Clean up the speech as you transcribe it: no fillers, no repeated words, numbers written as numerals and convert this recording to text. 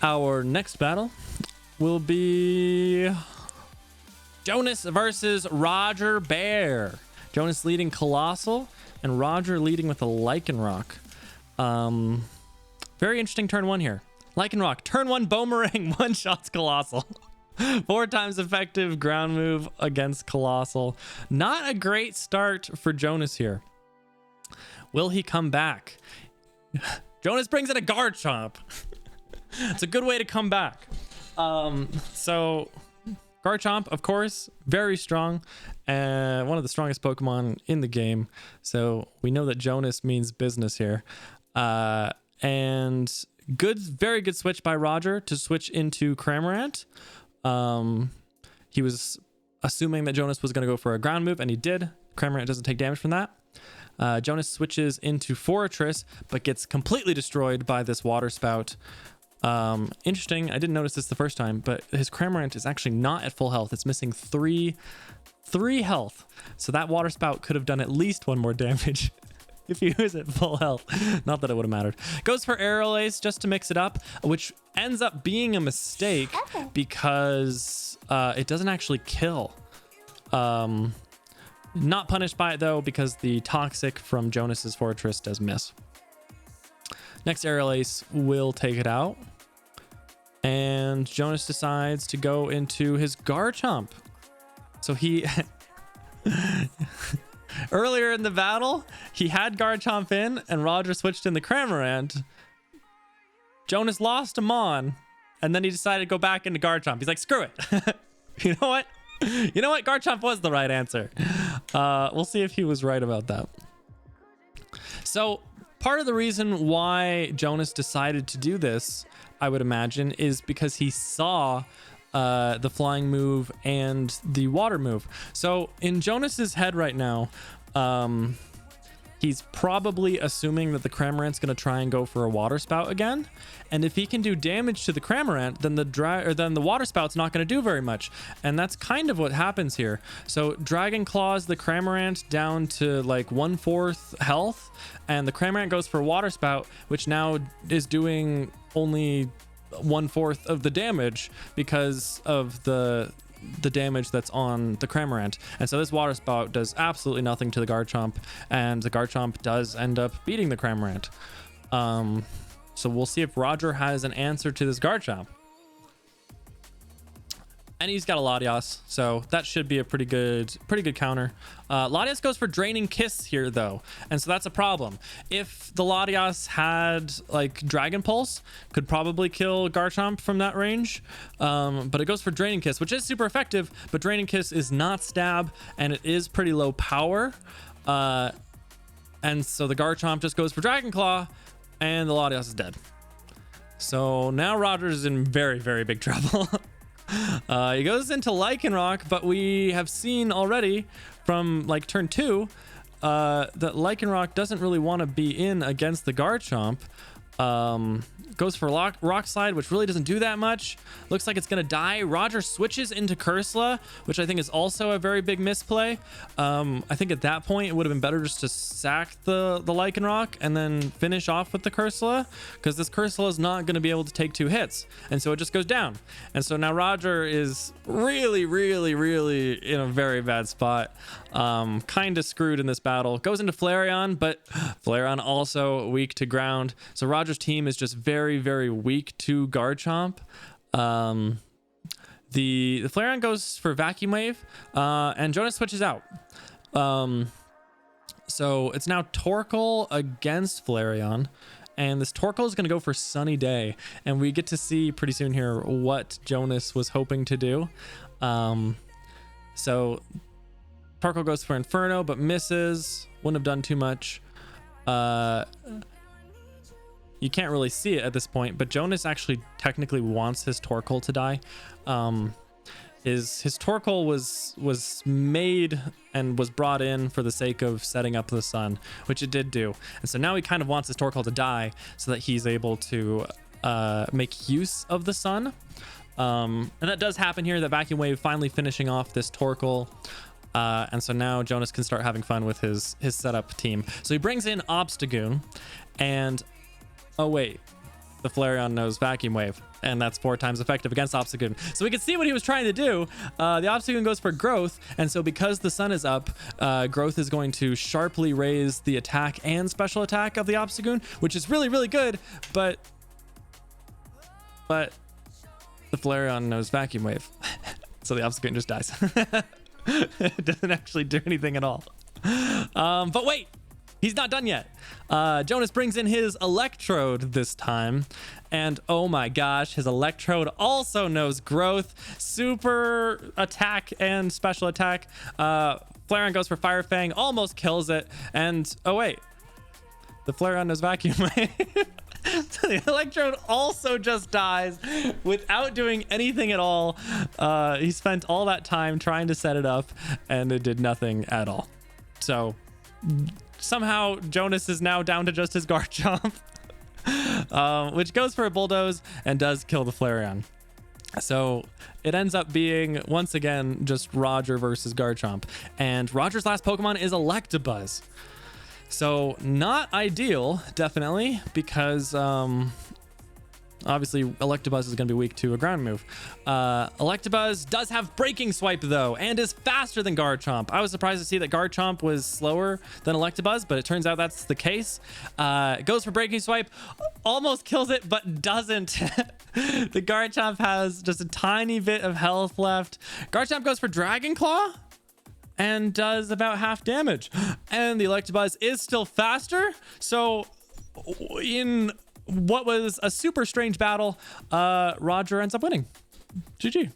Our next battle will be Jonas versus Roger Bear. Jonas leading Colossal and Roger leading with a Lycanroc. Very interesting turn one here. Lycanroc, turn one boomerang, one shots Colossal. 4 times effective ground move against Colossal. Not a great start for Jonas here. Will he come back? Jonas brings in a Garchomp. It's a good way to come back. So Garchomp, of course, very strong, and one of the strongest Pokemon in the game. So we know that Jonas means business here. And very good switch by Roger to switch into Cramorant. He was assuming that Jonas was going to go for a ground move, and he did. Cramorant doesn't take damage from that. Jonas switches into Forretress, but gets completely destroyed by this Water Spout. Interesting, I didn't notice this the first time, but his Cramorant is actually not at full health. It's missing three health. So that Water Spout could have done at least 1 more damage if he was at full health. Not that it would have mattered. Goes for Aerial Ace just to mix it up, which ends up being a mistake because it doesn't actually kill. Not punished by it though, because the Toxic from Jonas's Fortress does miss. Next Aerial Ace will take it out. And Jonas decides to go into his Garchomp. So he... Earlier in the battle, he had Garchomp in, and Roger switched in the Cramorant. Jonas lost him on, and then he decided to go back into Garchomp. He's like, screw it. You know what? You know what? Garchomp was the right answer. We'll see if he was right about that. So part of the reason why Jonas decided to do this, I would imagine, is because he saw the flying move and the water move. So in Jonas's head right now, he's probably assuming that the Cramorant's going to try and go for a Water Spout again. And if he can do damage to the Cramorant, then the Water Spout's not going to do very much. And that's kind of what happens here. So Dragon Claws the Cramorant down to like 1/4 health, and the Cramorant goes for Water Spout, which now is doing only 1/4 of the damage because of the damage that's on the Cramorant. And so this Water Spout does absolutely nothing to the Garchomp, and the Garchomp does end up beating the Cramorant. So we'll see if Roger has an answer to this Garchomp. And he's got a Latias, so that should be a pretty good counter. Latias goes for Draining Kiss here though, and so that's a problem. If the Latias had like Dragon Pulse, could probably kill Garchomp from that range, but it goes for Draining Kiss, which is super effective, but Draining Kiss is not stab, and it is pretty low power, and so the Garchomp just goes for Dragon Claw, and the Latias is dead. So now Roger's in very, very big trouble. He goes into Lycanroc, but we have seen already from like turn 2 that Lycanroc doesn't really want to be in against the Garchomp. Goes for Rock Slide, which really doesn't do that much. Looks like it's gonna die. Roger switches into Cursla, which I think is also a very big misplay. I think at that point it would have been better just to sack the Lycanroc and then finish off with the Cursla, because this Cursla is not gonna be able to take 2 hits, and so it just goes down. And so now Roger is really, really, really in a very bad spot. Kind of screwed in this battle. Goes into Flareon, but Flareon also weak to ground. So Roger's team is just very, very weak to Garchomp. The Flareon goes for Vacuum Wave, and Jonas switches out. So it's now Torkoal against Flareon, and this Torkoal is going to go for Sunny Day, and we get to see pretty soon here what Jonas was hoping to do. So Torkoal goes for Inferno, but misses. Wouldn't have done too much. You can't really see it at this point, but Jonas actually technically wants his Torkoal to die. His Torkoal was made and was brought in for the sake of setting up the sun, which it did do. And so now he kind of wants his Torkoal to die so that he's able to make use of the sun. And that does happen here, that Vacuum Wave finally finishing off this Torkoal. And so now Jonas can start having fun with his setup team. So he brings in Obstagoon, and oh wait, the Flareon knows Vacuum Wave, and that's 4 times effective against Obstagoon. So we can see what he was trying to do. The Obstagoon goes for Growth, and so because the sun is up, Growth is going to sharply raise the attack and special attack of the Obstagoon, which is really, really good, but the Flareon knows Vacuum Wave. So the Obstagoon just dies. It doesn't actually do anything at all. But wait, he's not done yet. Jonas brings in his Electrode this time, and oh my gosh, his Electrode also knows Growth, super attack and special attack. Flareon goes for Fire Fang, almost kills it, and oh wait, the Flareon knows Vacuum Wave. So the Electrode also just dies without doing anything at all. He spent all that time trying to set it up, and it did nothing at all. So somehow Jonas is now down to just his Garchomp, which goes for a Bulldoze and does kill the Flareon. So it ends up being, once again, just Roger versus Garchomp. And Roger's last Pokemon is Electabuzz. So not ideal, definitely, because obviously Electabuzz is going to be weak to a ground move. Electabuzz does have Breaking Swipe, though, and is faster than Garchomp. I was surprised to see that Garchomp was slower than Electabuzz, but it turns out that's the case. Goes for Breaking Swipe, almost kills it, but doesn't. The Garchomp has just a tiny bit of health left. Garchomp goes for Dragon Claw and does about half damage. And the Electabuzz is still faster. So in what was a super strange battle, Roger ends up winning. GG.